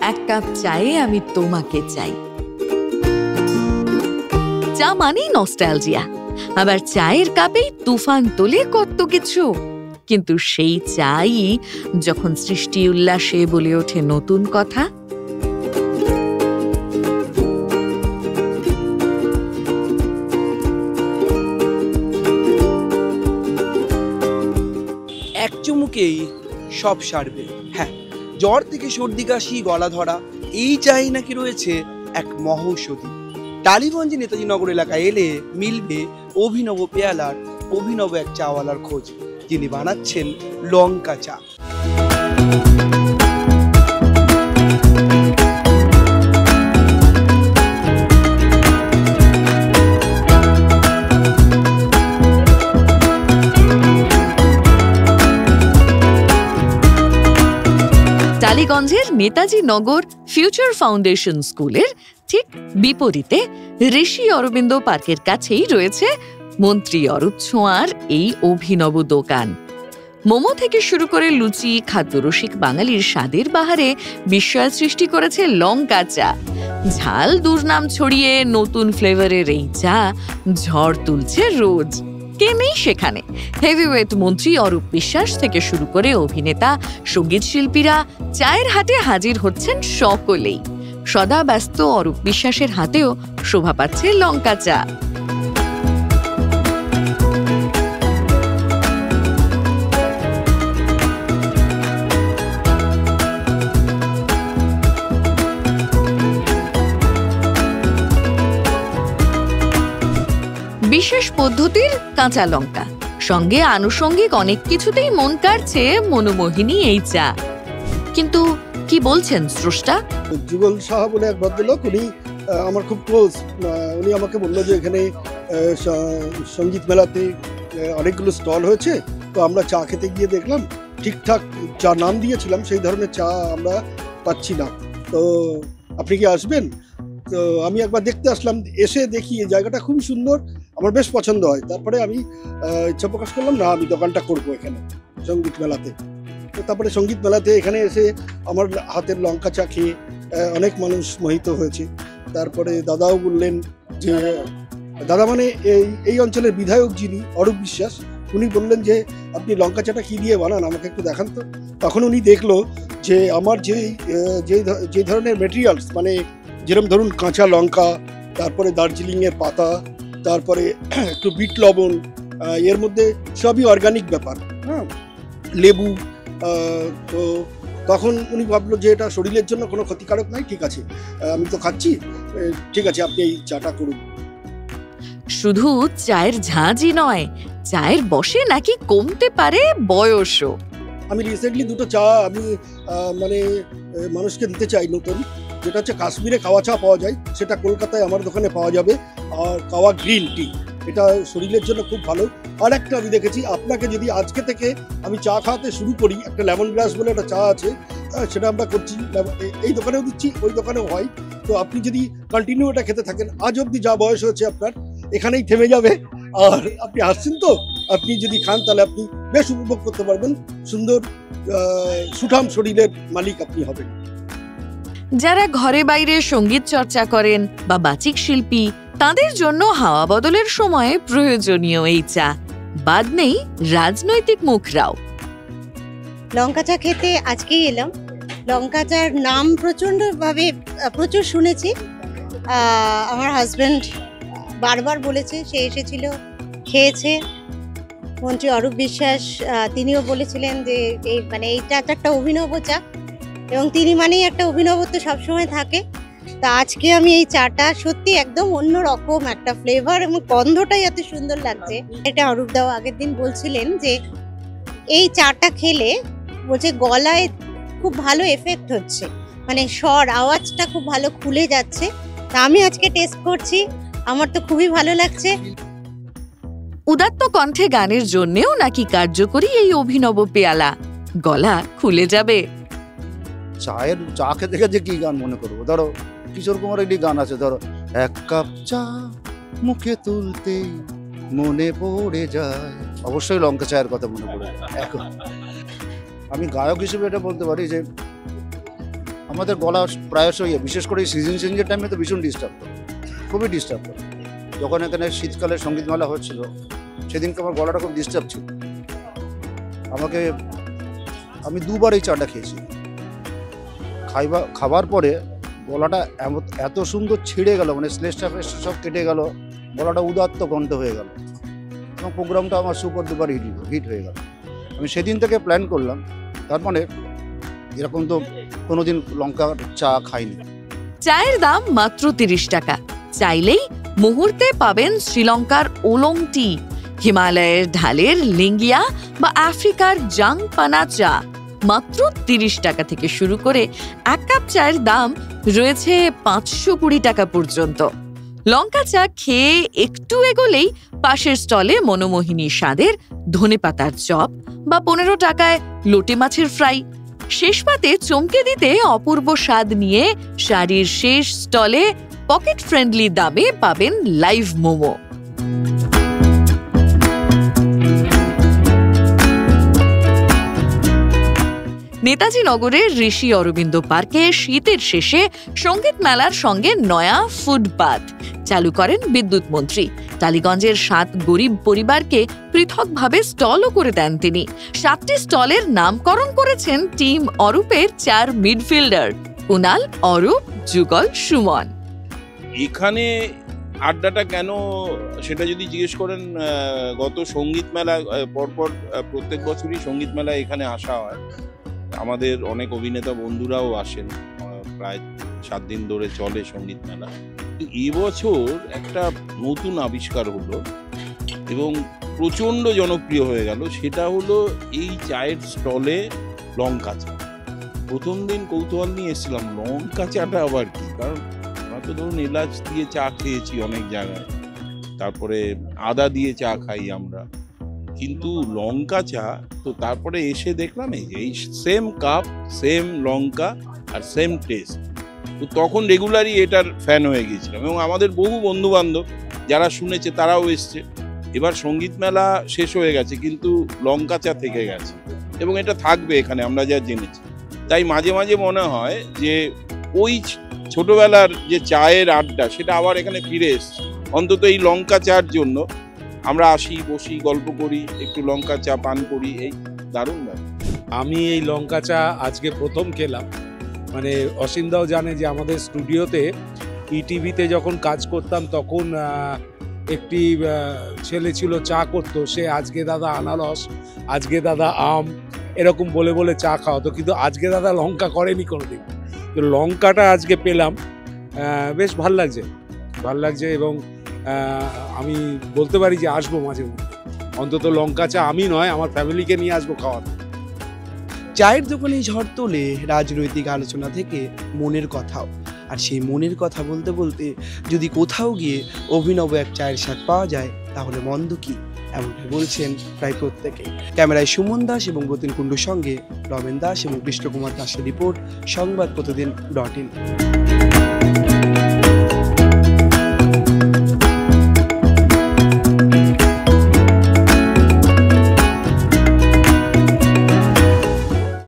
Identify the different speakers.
Speaker 1: এক কাপ চায়ে আমি তোমাকে চাই। চা মানেই নস্টালজিয়া, আবার চায়ের কাপেই তুফান তোলে কত কিছু। কিন্তু সেই চাই যখন সৃষ্টি উল্লাসে বলে ওঠে নতুন কথা।
Speaker 2: এক চুমুকেই সব সারবে। হ্যাঁ, জ্বর থেকে সর্দি কাশি গলা ধরা, এই চাই নাকি রয়েছে এক মহৌষধি। টালিগঞ্জে নেতাজি নগর এলাকায় এলে মিলবে অভিনব পেয়ালার অভিনব এক চাওয়ালার খোঁজ, যিনি বানাচ্ছেন লঙ্কা চা।
Speaker 1: টালিগঞ্জের নেতাজি নগর ফিউচার ফাউন্ডেশন স্কুলের ঠিক বিপরীতে ঋষি অরবিন্দ পার্কের কাছেই রয়েছে মন্ত্রী অরূপ ছোঁয়ার এই অভিনব দোকান। মোমো থেকে শুরু করে লুচি, খাদ্যরসিক বাঙালির স্বাদের বাহারে বিস্ময় সৃষ্টি করেছে লঙ্কা চা। ঝাল দুর্নাম ছড়িয়ে নতুন ফ্লেভারের এই চা ঝড় তুলছে রোজ। কে নেই সেখানে? হেভিওয়েট মন্ত্রী অরূপ বিশ্বাস থেকে শুরু করে অভিনেতা, সঙ্গীত শিল্পীরা চায়ের হাটে হাজির হচ্ছেন সকলেই। সদা ব্যস্ত অরূপ বিশ্বাসের হাতেও শোভা পাচ্ছে লঙ্কা চা। বিশেষ পদ্ধতির কাঁচা লঙ্কা, সঙ্গে আনুষঙ্গিক অনেক কিছুতেই মন কাড়ছে মনোমোহিনী এই চা। কিন্তু কি বলছেন স্রষ্টা?
Speaker 3: যুগল সাহা বলে এক ভদ্রলোক, উনি আমার খুব ক্লোজ। উনি আমাকে বললো যে এখানে সঙ্গীত মেলাতে অনেকগুলো স্টল হয়েছে, তো আমরা চা খেতে গিয়ে দেখলাম ঠিকঠাক চা নাম দিয়েছিলাম সেই ধরনের চা আমরা পাচ্ছি না, তো আপনি কি আসবেন? তো আমি একবার দেখতে আসলাম, এসে দেখি এই জায়গাটা খুব সুন্দর, আমার বেশ পছন্দ হয়। তারপরে আমি ইচ্ছা প্রকাশ করলাম, না আমি দোকানটা করবো এখানে সঙ্গীত মেলাতে। তো তারপরে সঙ্গীত মেলাতে এখানে এসে আমার হাতের লঙ্কা চা খেয়ে অনেক মানুষ মোহিত হয়েছে। তারপরে দাদাও বললেন যে, দাদা মানে এই অঞ্চলের বিধায়ক যিনি অরূপ বিশ্বাস, উনি বললেন যে আপনি লঙ্কা চাটা কী দিয়ে বানান, আমাকে একটু দেখান তো। তখন উনি দেখলো যে আমার যে ধরনের মেটেরিয়ালস, মানে যেরকম ধরুন কাঁচা লঙ্কা, তারপরে দার্জিলিংয়ের পাতা, তারপরে একটু বিট লবণ, এর মধ্যে সবই অর্গানিক ব্যাপার, হ্যাঁ, লেবু। তো তখন উনি ভাবলো যে এটা শরীরের জন্য কোনো ক্ষতিকারক নয়, ঠিক আছে আমি তো খাচ্ছি, ঠিক আছে আপনি এই চাটা করুন।
Speaker 1: শুধু চায়ের ঝাঁঝই নয়, চায়ের বসে নাকি কমতে পারে বয়সও।
Speaker 3: আমি রিসেন্টলি দুটো চা আমি মানে মানুষকে দিতে চাই নতুন, যেটা হচ্ছে কাশ্মীরে কাওয়া চা পাওয়া যায়, সেটা কলকাতায় আমার দোকানে পাওয়া যাবে, আর কাওয়া গ্রিন টি, এটা শরীরের জন্য খুব ভালো। আর একটা আমি দেখেছি, আপনাকে যদি আজকে থেকে আমি চা খাওয়াতে শুরু করি, একটা লেমন গ্রাস বলে একটা চা আছে, সেটা আমরা করছি, এই দোকানেও দিচ্ছি, ওই দোকানেও হয়। তো আপনি যদি কন্টিনিউ এটা খেতে থাকেন, আজ অবধি যা বয়স হয়েছে আপনার এখানেই থেমে যাবে। আর আপনি আসছেন তো, আপনি যদি খান তাহলে আপনি বেশ উপভোগ করতে পারবেন, সুন্দর সুঠাম শরীরের মালিক আপনি হবেন।
Speaker 1: যারা ঘরে বাইরে সঙ্গীত চর্চা করেন বা বাচিক শিল্পী, তাদের জন্য হাওয়া বদলের সময় প্রয়োজনীয় এই চা। বাদ নেই রাজনৈতিক মুখরাও।
Speaker 4: লঙ্কা চা খেতে আজকেই এলাম। লঙ্কা চার নাম প্রচুর শুনেছি। আমার হাজব্যান্ড বারবার বলেছে, সে এসেছিল, খেয়েছে। মন্ত্রী অরূপ বিশ্বাস তিনিও বলেছিলেন যে এইটা একটা অভিনব চা, এবং তিনি মানেই একটা অভিনবত্ব সবসময় থাকে। তা আজকে আমি এই চাটা সত্যি একদম অন্য রকম একটা ফ্লেভার, এবং গন্ধটাই এত সুন্দর লাগছে। এটা অরূপ দাও আগের দিন বলছিলেন যে এই চাটা খেলে বলছে গলায় খুব ভালো এফেক্ট হচ্ছে, মানে স্বর আওয়াজটা খুব ভালো খুলে যাচ্ছে। তা আমি আজকে টেস্ট করছি, আমার তো খুবই ভালো লাগছে।
Speaker 1: উদাত্ত কণ্ঠে গানের জন্যেও নাকি কার্যকরী এই অভিনব পেয়ালা, গলা খুলে যাবে।
Speaker 5: চা খেতে খেতে কি গান মনে করবো? ধরো কিশোর কুমারেরই গান আছে, ধরো এক কাপ চা মুখে তুলতেই মনে পড়ে যায়, অবশ্যই লঙ্কা চায়ের কথা মনে পড়ে যায়। এখন আমি গায়ক হিসেবে এটা বলতে পারি যে আমাদের গলা প্রায়শই, বিশেষ করে সিজন চেঞ্জের টাইমে তো ভীষণ ডিস্টার্ব করে, খুবই ডিস্টার্ব করে। যখন এখানে শীতকালে সঙ্গীতমেলা হচ্ছিল সেদিনকে আমার গলাটা খুব ডিস্টার্ব ছিল। আমি দুবার এই চাটা খেয়েছি। খাবার পরে গলাটা এত সুন্দর ছিঁড়ে গেল, মানে শ্লেষ্টা ফ্লেষ্টা সব কেটে গেল, গলাটা উদাত্ত কণ্ঠ হয়ে গেল এবং প্রোগ্রামটা আমার সুপার ডুপার হিট হয়ে গেল। আমি সেদিন থেকে প্ল্যান করলাম, তার মানে এরকম তো কোনোদিন লঙ্কা চা খাইনি।
Speaker 1: চায়ের দাম মাত্র 30 টাকা। চাইলেই মুহূর্তে পাবেন শ্রীলঙ্কার ওলং টি, হিমালয়ের ঢালের লিঙ্গিয়া বা আফ্রিকার জাংপানা চা। মাত্র 30 টাকা থেকে শুরু করে এক কাপ চায়ের দাম রয়েছে 520 টাকা পর্যন্ত। লঙ্কা চা খেয়ে একটু এগোলেই পাশের স্টলে মনোমোহিনী স্বাদের ধনেপাতার চপ বা 15 টাকায় লোটে মাছের ফ্রাই। শেষ পাতে চমকে দিতে অপূর্ব স্বাদ নিয়ে শাড়ির শেষ স্টলে পকেট ফ্রেন্ডলি দামে পাবেন লাইভ মোমো। নেতাজি নগরের ঋষি অরবিন্দ পার্কে শীতের শেষে সঙ্গীত মেলার সঙ্গে নয়া ফুটপাথ চালু করেন বিদ্যুৎ মন্ত্রী। টালিগঞ্জের 7 গরিব পরিবারকে পৃথকভাবে স্টলও করে দেন তিনি। 7টি স্টলের নামকরণ করেছেন টিম অরূপের 4 মিডফিল্ডার কুনাল, অরূপ, যুগল, সুমন।
Speaker 6: এখানে আড্ডাটা কেন সেটা যদি জিজ্ঞেস করেন, গত সঙ্গীত মেলা পরপর প্রত্যেক বছরই সঙ্গীত মেলা এখানে আসা হয়। আমাদের অনেক অভিনেতা বন্ধুরাও আসেন, প্রায় 7 দিন ধরে চলে সঙ্গীত মেলা। এবছর একটা নতুন আবিষ্কার হলো এবং প্রচণ্ড জনপ্রিয় হয়ে গেল, সেটা হলো এই চায়ের স্টলে লঙ্কা চা। প্রথম দিন কৌতূহল নিয়ে এসেছিলাম লঙ্কা চাটা আবার কি, কারণ আমরা তো ধরুন এলাচ দিয়ে চা খেয়েছি অনেক জায়গায়, তারপরে আদা দিয়ে চা খাই আমরা, কিন্তু লঙ্কা চা। তো তারপরে এসে দেখলাম এই সেম কাপ, সেম লঙ্কা আর সেম টেস্ট। তো তখন রেগুলারই এটার ফ্যান হয়ে গিয়েছিলাম এবং আমাদের বহু বন্ধু বান্ধব যারা শুনেছে তারাও এসছে। এবার সঙ্গীত মেলা শেষ হয়ে গেছে কিন্তু লঙ্কা চা থেকে গেছে এবং এটা থাকবে এখানে, আমরা যা জেনেছি। তাই মাঝে মাঝে মনে হয় যে ওই ছোটবেলার যে চায়ের আড্ডা সেটা আবার এখানে ফিরে এসছে, অন্তত এই লঙ্কা চার জন্য। আমরা আসি, বসি, গল্প করি, একটু লঙ্কা চা পান করি, এই দারুণ ব্যাপার।
Speaker 7: আমি এই লঙ্কা চা আজকে প্রথম খেলাম। মানে অসীমদাও জানে যে আমাদের স্টুডিওতে ইটিভিতে যখন কাজ করতাম তখন একটি ছেলে ছিল চা করতো, সে আজকে দাদা আনারস, আজকে দাদা আম এরকম বলে বলে চা খাওয়াতো, কিন্তু আজকে দাদা লঙ্কা করেনি কোনোদিন। তো লঙ্কাটা আজকে পেলাম, বেশ ভাল লাগছে এবং আমি বলতে পারি যে আসবো মাঝে মধ্যে, অন্তত লঙ্কা চা আমি নয় আমার ফ্যামিলিকে নিয়ে আসবো খাওয়াতে।
Speaker 2: চায়ের দোকানে ঝড় তোলে রাজনৈতিক আলোচনা থেকে মনের কথাও, আর সেই মনের কথা বলতে বলতে যদি কোথাও গিয়ে অভিনব এক চায়ের স্বাদ পাওয়া যায় তাহলে মন্দ কি, এমনটাই বলছেন প্রায় প্রত্যেকে। ক্যামেরায় সুমন দাস এবং গতিন কুণ্ডুর সঙ্গে রমেন দাস এবং কৃষ্ণকুমার দাসের রিপোর্ট, সংবাদ প্রতিদিন.in।